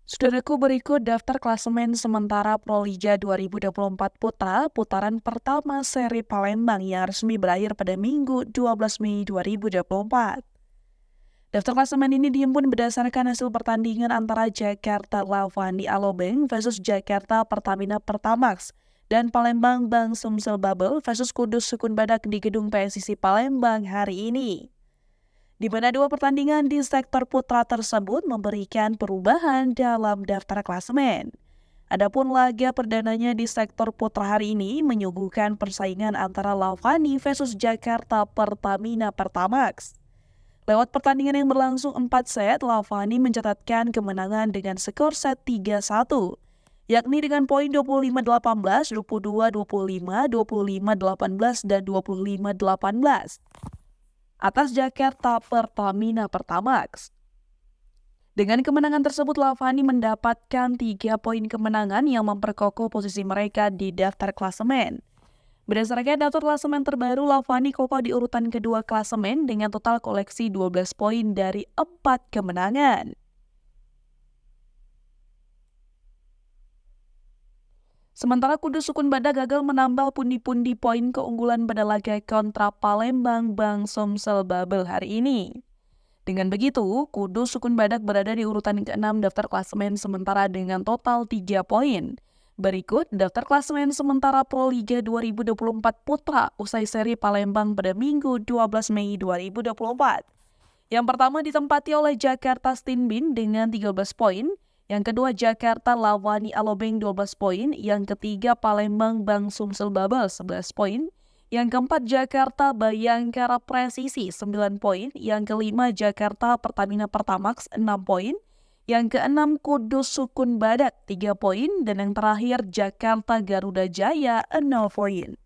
Saudaraku, berikut daftar klasemen sementara Proliga 2024 Putra putaran pertama seri Palembang yang resmi berakhir pada Minggu 12 Mei 2024. Daftar klasemen ini dihimpun berdasarkan hasil pertandingan antara Jakarta Lavani Alobeng versus Jakarta Pertamina Pertamax dan Palembang Bang Sumsel Babel versus Kudus Sukun Badak di Gedung PSSI Palembang hari ini. Di mana dua pertandingan di sektor putra tersebut memberikan perubahan dalam daftar klasemen. Adapun laga perdananya di sektor putra hari ini menyuguhkan persaingan antara Lavani versus Jakarta Pertamina Pertamax. Lewat pertandingan yang berlangsung 4 set, Lavani mencatatkan kemenangan dengan skor set 3-1, yakni dengan poin 25-18, 22-25, 25-18, dan 25-18 atas Jakarta Pertamina Pertamax. Dengan kemenangan tersebut, Lavani mendapatkan 3 poin kemenangan yang memperkokoh posisi mereka di daftar klasemen. Berdasarkan daftar klasemen terbaru, Lavani kokoh di urutan kedua klasemen dengan total koleksi 12 poin dari 4 kemenangan. Sementara Kudus Sukun Badak gagal menambah pundi-pundi poin keunggulan pada laga kontra Palembang Bang Sumsel Babel hari ini. Dengan begitu, Kudus Sukun Badak berada di urutan ke-6 daftar klasemen sementara dengan total 3 poin. Berikut daftar klasemen sementara Proliga 2024 Putra usai seri Palembang pada Minggu 12 Mei 2024. Yang pertama ditempati oleh Jakarta Stinbin dengan 13 poin. Yang kedua Jakarta Lavani Alobeng 12 poin, yang ketiga Palembang Bang Sumsel Babel 11 poin, yang keempat Jakarta Bayangkara Presisi 9 poin, yang kelima Jakarta Pertamina Pertamax 6 poin, yang keenam Kudus Sukun Badak 3 poin, dan yang terakhir Jakarta Garuda Jaya 0 poin.